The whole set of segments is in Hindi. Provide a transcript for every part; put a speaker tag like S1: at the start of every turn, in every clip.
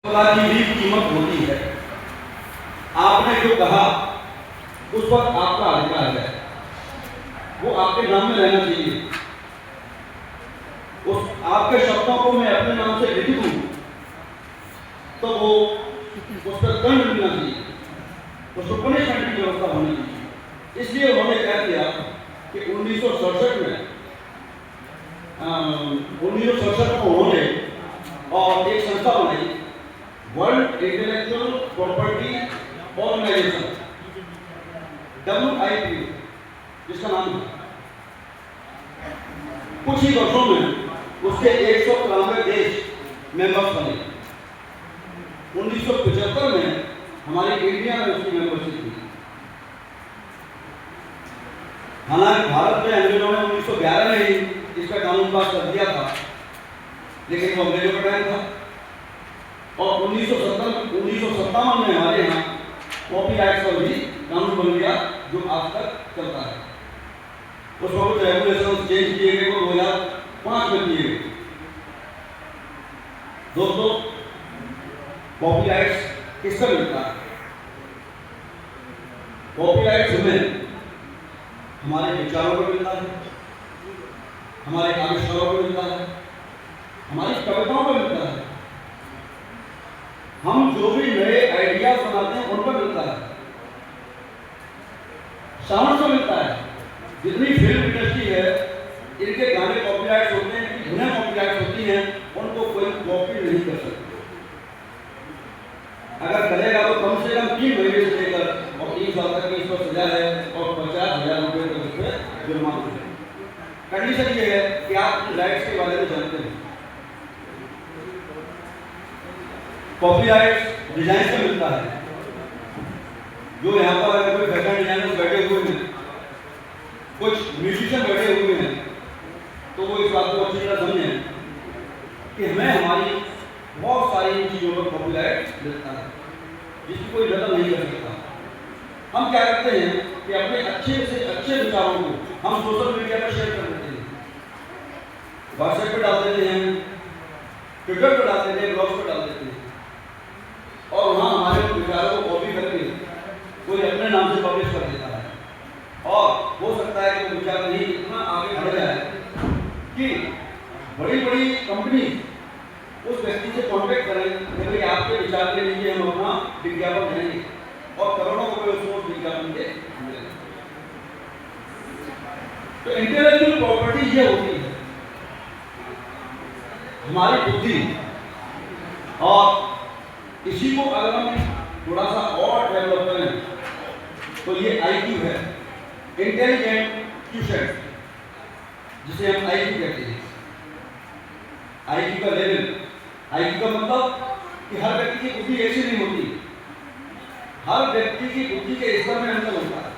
S1: कला की भी कीमत होती है। आपने जो कहा उस पर आपका अधिकार है, वो आपके नाम में रहना चाहिए। उस आपके शब्दों को मैं अपने नाम से लिख दूं तो वो उस पर दंड मिलना चाहिए, उसको पनिशमेंट की व्यवस्था होनी चाहिए। इसलिए उन्होंने क्या किया कि 1967 में 1967 में उन्होंने और एक संस्था बनाई, world intellectual property organisation, WIPO, जिसका नाम है। कुछ ही वर्षों में उसके 193 देश मेंबर्स बने। 1975 में हमारी इंडिया में उसकी मेंबरशिप हुई। हालांकि भारत में अंग्रेजों ने 1911 में ही इसका कानून पास कर दिया था, लेकिन वो अंग्रेजों का टाइम था। और 1957 में हमारे यहाँ कॉपीराइट पर भी कानून बन गया, जो आज तक चलता है। उसमें कुछ रेगुलेशन चेंज किए गए, वो 2005 में किए गए। दोस्तों, कॉपीराइट किससे मिलता है? कॉपीराइट हमें हमारे विचारों को मिलता है, हमारे आविष्कारों को मिलता है, हमारी कविताओं को मिलता है, हम जो भी नए आइडियाज बनाते हैं उन पर मिलता है, साउंड से मिलता है। जितनी फिल्म इंडस्ट्री है, इनके गाने कॉपीराइट होते हैं, इनकी धुनें कॉपीराइट होती हैं, उनको कोई कॉपी नहीं कर सकता। अगर करेगा तो कम से कम 3 महीने से लेकर और 3 साल तक इस पर सजा है और 50,000 रुपये तक उस पर जुर्माना है। कंडीशन ये है कि आप अपनी राइट्स के बारे में जानते हैं। कॉपीराइट डिजाइन से मिलता है। जो यहाँ पर अगर कोई फैशन डिजाइनर बैठे हुए हैं, कुछ म्यूजिशियन बैठे हुए हैं, तो वो इस बात को अच्छी तरह समझें कि हमें हमारी बहुत सारी चीज़ों पर कॉपीराइट मिलता है, जिसकी कोई बदल नहीं कर सकता। हम क्या करते हैं कि अपने अच्छे से अच्छे विचारों को हम सोशल मीडिया पर शेयर कर देते हैं, व्हाट्सएप पर डाल देते हैं, ट्विटर पर डाल देते हैं, ब्लॉग्स पर डाल देते हैं, और वहाँ हमारे विचारों को कॉपी करके कोई अपने नाम से पब्लिश कर देता है। और हो सकता है कि वो विचार नहीं इतना आगे बढ़ जाए कि बड़ी बड़ी कंपनी उस व्यक्ति से कॉन्टेक्ट करें कि भाई आपके विचार के लिए हम अपना विज्ञापन देंगे, और करोड़ों रुपए उसको विज्ञापन के मिलेंगे। तो इंटेलेक्चुअल प्रॉपर्टी ये होती है हमारी बुद्धि, और इसी को अगर हम थोड़ा सा और डेवलप करें तो ये IQ है, इंटेलिजेंट क्वेश्चन, जिसे हम IQ कहते हैं। IQ का लेवल, IQ का मतलब कि हर व्यक्ति की बुद्धि ऐसी नहीं होती, हर व्यक्ति की बुद्धि के स्तर में अंतर होता है।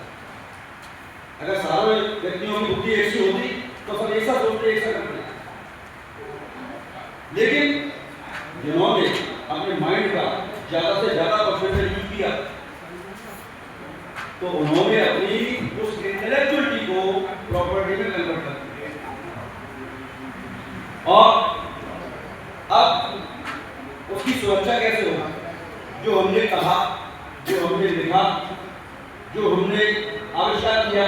S1: अगर सारे व्यक्तियों की बुद्धि ऐसी होती तो सब ऐसा सोचते, ऐसा करते। लेकिन जिन्होंने अपने माइंड का ज्यादा से ज्यादा परसेंटेज यूज किया, तो उन्होंने अपनी उस इंटेलेक्चुअलिटी को प्रॉपर्टी में कन्वर्ट कर दिया। और अब उसकी सुरक्षा कैसे होगी? जो हमने कहा, जो हमने लिखा, जो हमने आविष्कार किया,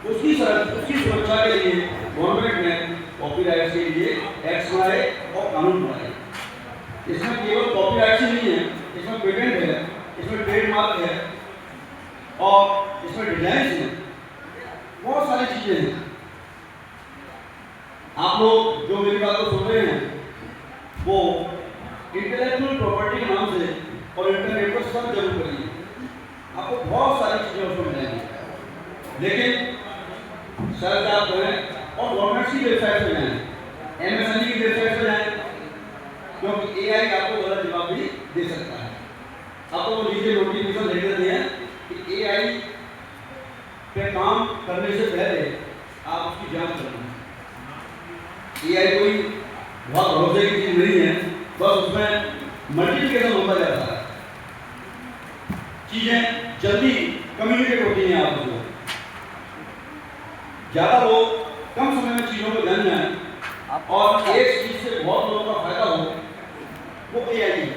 S1: उसकी सुरक्षा के लिए गवर्नमेंट ने कॉपीराइट के लिए एक्ट बनाए और कानून बनाए। इसमें केवल कॉपीराइट ही नहीं है, इसमें पेटेंट है, इसमें ट्रेडमार्क है, और इसमें डिजाइन है, बहुत सारी चीजें हैं। आप लोग जो मेरी बात को सुन रहे हैं वो इंटेलेक्चुअल प्रॉपर्टी के नाम से और इंटरनेट पर सर्च जरूर करिए, आपको बहुत सारी चीजें उसमें मिलेंगी। लेकिन सर्च आप करें और गवर्नमेंट की वेबसाइट पर जाएं, MSNI की वेबसाइट पर जाएं, क्योंकि AI आपको गलत जवाब भी दे सकता है। आपको वो नीचे नोटिफिकेशन लिख देते हैं कि AI पे काम करने से पहले आप उसकी जांच करें। AI कोई बहुत भरोसे की चीज नहीं है, बस उसमें मल्टीप्लिकेशन होता जाता है, चीजें जल्दी कम्युनिकेट होती हैं आपस में। ज्यादा लोग कम समय में चीजों को जान जाएं और एक चीज से बहुत लोगों का फायदा हो, वो AI है।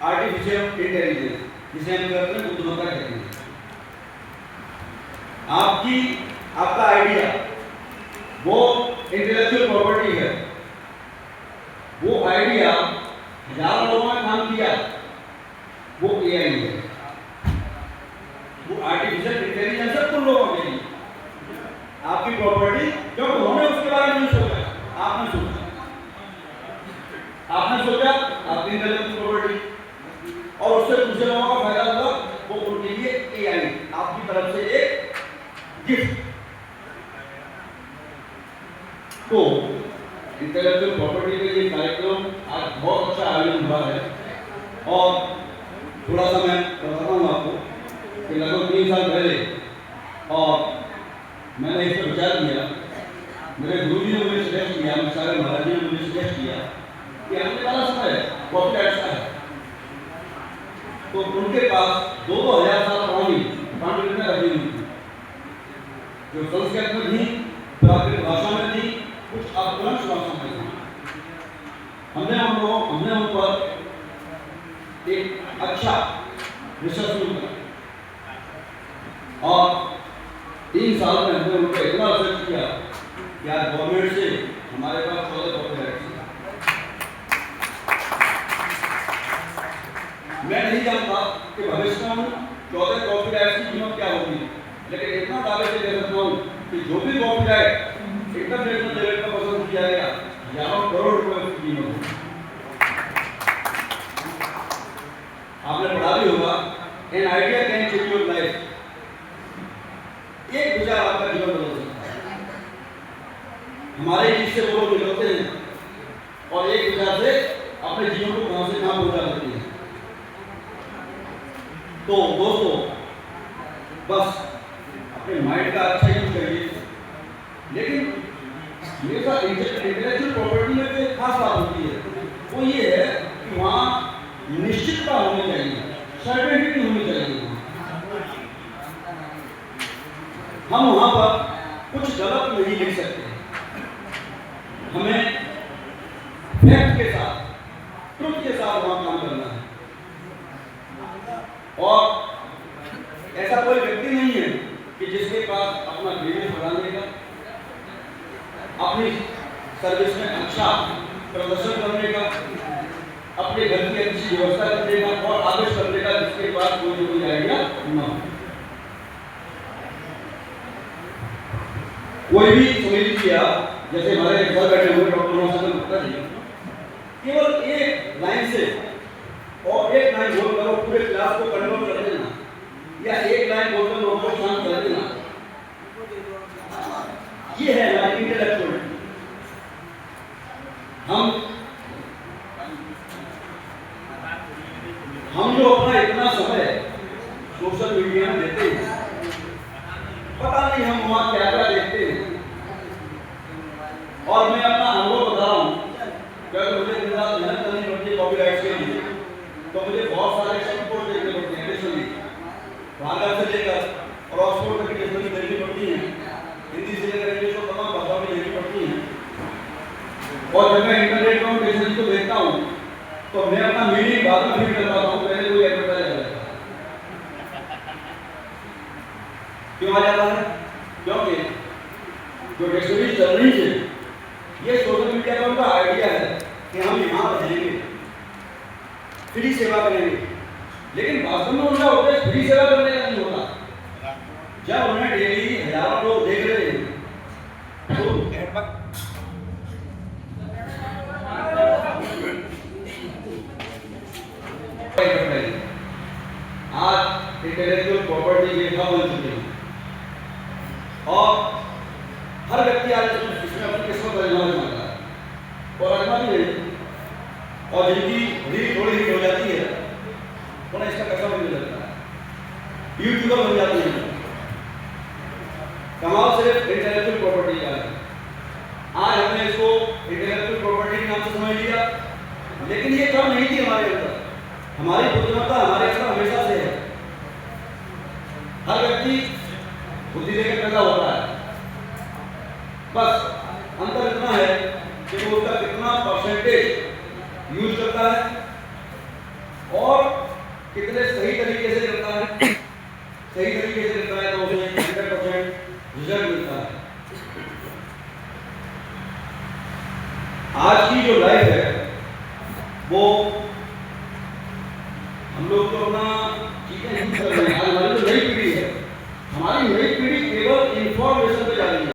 S1: आर्टिफिशियल इंटेलिजेंस, जिसे हम कहते हैं बुद्धिमत्ता कहते हैं। आपका आइडिया वो इंटेलेक्चुअल प्रॉपर्टी है। वो आइडिया हजारों लोगों ने काम किया, वो एआई है। वो आर्टिफिशियल इंटेलिजेंस है कुछ लोगों के लिए। आपकी प्रॉपर्टी, क्योंकि उन्होंने उसके बारे में नहीं सोचा, आपने सोचा आपकी इंटेलेक्चुअल प्रॉपर्टी, और उससे दूसरे लोगों का फायदा हुआ, वो उनके लिए एआई आपकी तरफ से एक गिफ्ट। तो इंटेलेक्चुअल प्रॉपर्टी के लिए कार्यक्रम आज बहुत अच्छा आयोजन हुआ है। और थोड़ा सा मैं बताता हूँ आपको कि लगभग 3 साल पहले और मैंने इस पर विचार किया। मेरे गुरुजी ने मुझे सजेस्ट किया, मेरे सारे महाराज जी ने मुझे सजेस्ट किया कि हमने वाला समय कॉपीराइट का है, तो उनके पास 2-2000 साल पुरानी पांडुलिपियां रखी हुई थी, जो संस्कृत में थी, प्राकृत भाषा में थी, कुछ अपभ्रंश भाषा में थी। हमने उन पर एक अच्छा रिसर्च शुरू किया और 3 साल में हमने उन पर इतना रिसर्च किया कि आज गवर्नमेंट से हमारे पास 14 कॉपीराइट है। मैं नहीं जानता कि भविष्य में 14 कॉपीराइट की कीमत क्या होगी, लेकिन इतना दावे से कह सकता हूँ कि जो भी कॉपीराइट इंटरनेशनल लेवल पर पसंद किया गया, हजारों करोड़ रुपए की कीमत होगी। आपने पढ़ा भी होगा, an idea can change your life. एक विचार आपका जीवन बदल सकता है। हमारे बीच से लोग निकलते हैं और एक विचार से अपने जीवन को कहां से कहां पहुंचा देते हैं। तो दोस्तों, बस अपने माइंड का अच्छा यूज करिए, लेकिन ये सब इंटेलेक्चुअल प्रॉपर्टी में जो एक खास बात होती है वो ये है कि वहाँ निश्चितता होनी चाहिए, सर्टेनिटी होनी चाहिए। हम वहाँ पर कुछ गलत नहीं लिख सकते। हमें फैक्ट के साथ, ट्रुथ के साथ वहाँ काम करना है। और ऐसा कोई व्यक्ति नहीं है कि जिसके पास अपना बिजनेस बढ़ाने का, अपनी सर्विस में अच्छा प्रदर्शन करने का, अपने घर की अच्छी व्यवस्था करने का और आदेश करने का, जिसके पास कोई आइडिया न हो। कोई भी समझ लीजिए आप, जैसे हमारे घर बैठे हुए डॉक्टर मोहम्मद गुप्ता जी, केवल एक लाइन से और एक लाइन बोल कर पूरे क्लास को कंट्रोल कर देना, या एक लाइन बोलकर लोगों को शांत कर देना, ये है हमारी इंटेलेक्चुअल। हम जो अपना इतना समय सोशल मीडिया में देते हैं, पता नहीं हम वहाँ क्या क्या देखते हैं। और मैं अपना अनुभव बता रहा हूँ, क्योंकि मुझे दिन रात मेहनत करनी पड़ती है कॉपीराइट के लिए, तो मुझे बहुत सारे शब्द कोड देखने पड़ते हैं। डिक्शनरी भागवत से लेकर और ऑक्सफोर्ड तक की डिक्शनरी देखनी पड़ती है, हिंदी से लेकर इंग्लिश को तमाम भाषाओं में देखनी पड़ती है। और जब मैं इंटरनेट पर डिक्शनरी को देखता हूँ तो मैं अपना मीनिंग बाद में फील कर पाता हूँ, पहले कोई एडवर्टाइज आ जाता है। क्यों आ जाता है? क्योंकि जो डिक्शनरी चल रही है, ये सोशल मीडिया पर उनका आइडिया है कि हम यहाँ रहेंगे, फ्री सेवा करेंगे, लेकिन वास्तव में उनका उद्देश्य फ्री सेवा करने का नहीं होता। जब उन्हें डेली हजारों लोग देख रहे हैं तो आज इंटेलेक्चुअल प्रॉपर्टी के खा बन चुके हैं और हर व्यक्ति आज इसमें अपनी किस्मत का इस्तेमाल करता है और अजमा भी है। और जिनकी रील थोड़ी हिट हो जाती है उन्हें इसका पैसा मिलने लगता है, यूट्यूबर बन जाते हैं। कमाल सिर्फ इंटेलेक्चुअल प्रॉपर्टी का है। आज हमने इसको इंटेलेक्चुअल प्रॉपर्टी के नाम से समझ लिया, लेकिन ये कम नहीं थी हमारे अंदर। हमारी बुद्धिमत्ता हमारे अंदर हमेशा से है। हर व्यक्ति बुद्धि लेकर पैदा होता है, बस अंतर इतना है कि वो उसका कितना परसेंटेज यूज करता है और कितने सही तरीके से करता है, सही तरीके से करता है तो उसे 100% रिजल्ट मिलता है। आज की जो लाइफ है वो हम लोग तो अपना चीजें यूज कर रहे हैं। आज हमारी जो नई पीढ़ी है, हमारी नई पीढ़ी केवल इंफॉर्मेशन पे जा रही है।